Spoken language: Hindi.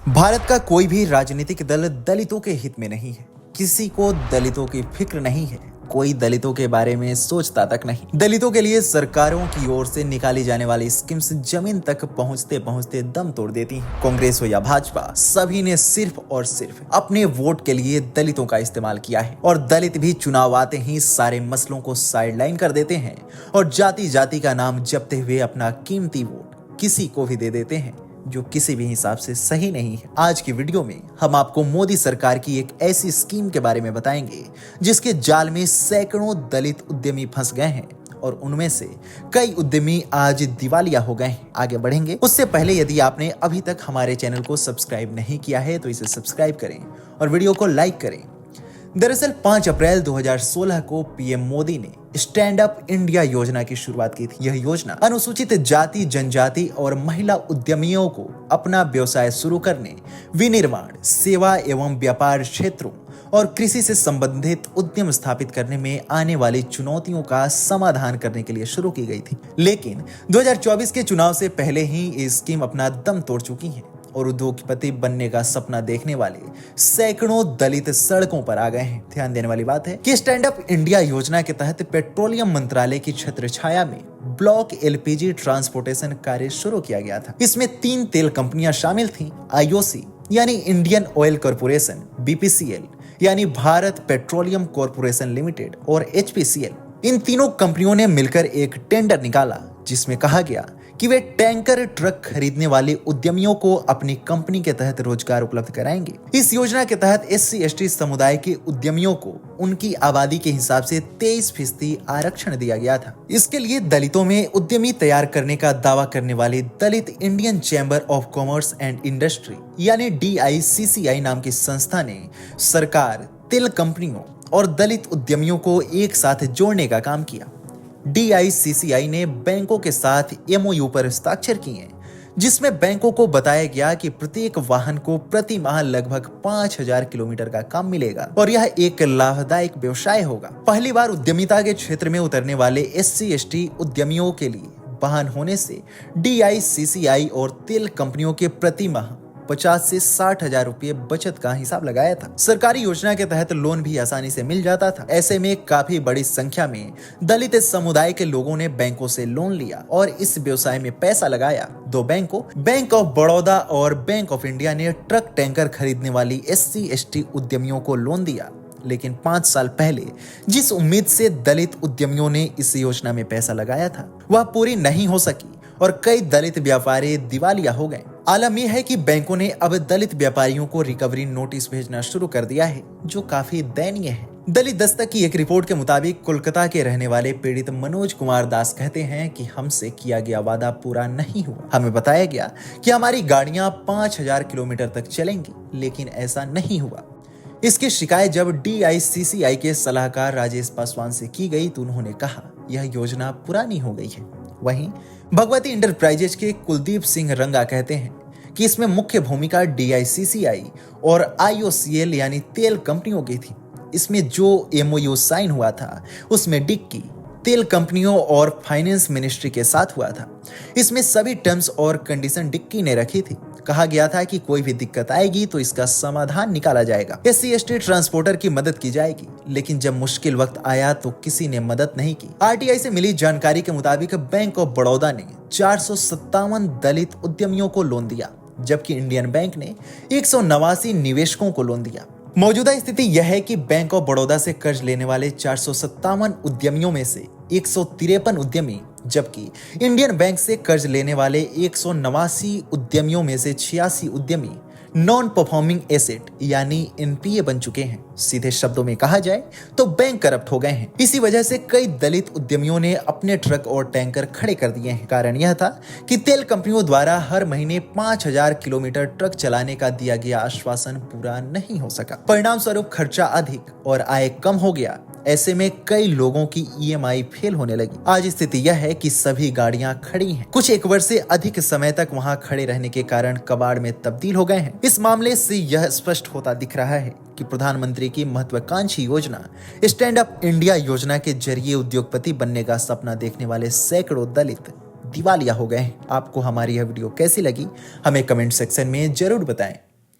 भारत का कोई भी राजनीतिक दल दलितों के हित में नहीं है। किसी को दलितों की फिक्र नहीं है। कोई दलितों के बारे में सोचता तक नहीं। दलितों के लिए सरकारों की ओर से निकाली जाने वाली स्कीम्स जमीन तक पहुंचते पहुंचते दम तोड़ देती हैं। कांग्रेस हो या भाजपा, सभी ने सिर्फ और सिर्फ अपने वोट के लिए दलितों का इस्तेमाल किया है और दलित भी चुनाव आते ही सारे मसलों को साइडलाइन कर देते हैं और जाति जाति का नाम जपते हुए अपना कीमती वोट किसी को भी दे देते हैं जो किसी भी हिसाब से सही नहीं है। आज की वीडियो में हम आपको मोदी सरकार की एक ऐसी स्कीम के बारे में बताएंगे जिसके जाल में सैकड़ों दलित उद्यमी फंस गए हैं और उनमें से कई उद्यमी आज दिवालिया हो गए हैं। आगे बढ़ेंगे उससे पहले यदि आपने अभी तक हमारे चैनल को सब्सक्राइब नहीं किया है तो इसे सब्सक्राइब करें और वीडियो को लाइक करें। दरअसल 5 अप्रैल 2016 को पीएम मोदी ने स्टैंड अप इंडिया योजना की शुरुआत की थी। यह योजना अनुसूचित जाति, जनजाति और महिला उद्यमियों को अपना व्यवसाय शुरू करने, विनिर्माण, सेवा एवं व्यापार क्षेत्रों और कृषि से संबंधित उद्यम स्थापित करने में आने वाली चुनौतियों का समाधान करने के लिए शुरू की गई थी। लेकिन 2024 के चुनाव से पहले ही ये स्कीम अपना दम तोड़ चुकी है और उद्योगपति बनने का सपना देखने वाले सैकड़ों दलित सड़कों पर आ गए हैं। ध्यान देने वाली बात है कि स्टैंड अप इंडिया योजना के तहत पेट्रोलियम मंत्रालय की छत्र छाया में ब्लॉक एलपीजी ट्रांसपोर्टेशन कार्य शुरू किया गया था। इसमें 3 तेल कंपनियां शामिल थीं, आईओसी यानी इंडियन ऑयल कॉरपोरेशन, बीपीसीएल यानी भारत पेट्रोलियम कॉरपोरेशन लिमिटेड और एचपीसीएल। इन तीनों कंपनियों ने मिलकर एक टेंडर निकाला जिसमें कहा गया कि वे टैंकर ट्रक खरीदने वाले उद्यमियों को अपनी कंपनी के तहत रोजगार उपलब्ध कराएंगे। इस योजना के तहत SC/ST समुदाय के उद्यमियों को उनकी आबादी के हिसाब से 23% आरक्षण दिया गया था। इसके लिए दलितों में उद्यमी तैयार करने का दावा करने वाली दलित Indian chamber of commerce and industry यानी DICCI नाम की संस्था ने सरकार, तेल कंपनियों और दलित उद्यमियों को एक साथ जोड़ने का काम किया। DICCI ने बैंकों के साथ MOU पर हस्ताक्षर किए हैं जिसमें बैंकों को बताया गया कि प्रत्येक वाहन को प्रति माह लगभग 5000 किलोमीटर का काम मिलेगा और यह एक लाभदायक व्यवसाय होगा। पहली बार उद्यमिता के क्षेत्र में उतरने वाले SC/ST उद्यमियों के लिए वाहन होने से DICCI और तेल कंपनियों के प्रति माह 50 से 60 हजार रुपये बचत का हिसाब लगाया था। सरकारी योजना के तहत लोन भी आसानी से मिल जाता था। ऐसे में काफी बड़ी संख्या में दलित समुदाय के लोगों ने बैंकों से लोन लिया और इस व्यवसाय में पैसा लगाया। 2 बैंकों, बैंक ऑफ बड़ौदा और बैंक ऑफ इंडिया ने ट्रक टैंकर खरीदने वाली SC/ST उद्यमियों को लोन दिया। लेकिन 5 साल पहले जिस उम्मीद से दलित उद्यमियों ने इस योजना में पैसा लगाया था वह पूरी नहीं हो सकी और कई दलित व्यापारी दिवालिया हो गए। आलम यह है कि बैंकों ने अब दलित व्यापारियों को रिकवरी नोटिस भेजना शुरू कर दिया है जो काफी दयनीय है। दलित दस्तक की एक रिपोर्ट के मुताबिक कोलकाता के रहने वाले पीड़ित मनोज कुमार दास कहते हैं कि हमसे किया गया वादा पूरा नहीं हुआ। हमें बताया गया कि हमारी गाड़ियां 5000 किलोमीटर तक चलेंगी लेकिन ऐसा नहीं हुआ। इसकी शिकायत जब DICCI के सलाहकार राजेश पासवान से की गई तो उन्होंने कहा यह योजना पुरानी हो गई है। वहीं भगवती इंटरप्राइजेज के कुलदीप सिंह रंगा कहते हैं कि इसमें मुख्य भूमिका DICCI और IOCL यानी तेल कंपनियों की थी। इसमें जो MOU साइन हुआ था उसमें डिक्की तेल कंपनियों और फाइनेंस मिनिस्ट्री के साथ हुआ था। इसमें सभी टर्म्स और कंडीशन डिक्की ने रखी थी। कहा गया था कि कोई भी दिक्कत आएगी तो इसका समाधान निकाला जाएगा। SC/ST ट्रांसपोर्टर की मदद की जाएगी। लेकिन जब मुश्किल वक्त आया तो किसी ने मदद नहीं की। RTI से मिली जानकारी के मुताबिक बैंक ऑफ बड़ौदा ने 457 दलित उद्यमियों को लोन दिया जबकि इंडियन बैंक ने 189 निवेशकों को लोन दिया। मौजूदा स्थिति यह है कि बैंक ऑफ बड़ौदा से कर्ज लेने वाले 457 उद्यमियों में से 153 उद्यमी जबकि इंडियन बैंक से कर्ज लेने वाले 189 उद्यमियों में से 86 उद्यमी नॉन परफॉर्मिंग एसेट यानी NPA बन चुके हैं। सीधे शब्दों में कहा जाए तो बैंक करप्ट हो गए हैं। इसी वजह से कई दलित उद्यमियों ने अपने ट्रक और टैंकर खड़े कर दिए हैं। कारण यह था कि तेल कंपनियों द्वारा हर महीने 5000 किलोमीटर ट्रक चलाने का दिया गया आश्वासन पूरा नहीं हो सका। परिणाम स्वरूप खर्चा अधिक और आय कम हो गया। ऐसे में कई लोगों की EMI फेल होने लगी। आज स्थिति यह है कि सभी गाड़ियां खड़ी हैं। कुछ 1 वर्ष से अधिक समय तक वहां खड़े रहने के कारण कबाड़ में तब्दील हो गए हैं। इस मामले से यह स्पष्ट होता दिख रहा है कि प्रधानमंत्री की महत्वाकांक्षी योजना स्टैंड अप इंडिया योजना के जरिए उद्योगपति बनने का सपना देखने वाले सैकड़ों दलित दिवालिया हो गए हैं। आपको हमारी यह वीडियो कैसी लगी हमें कमेंट सेक्शन में जरूर बताएं।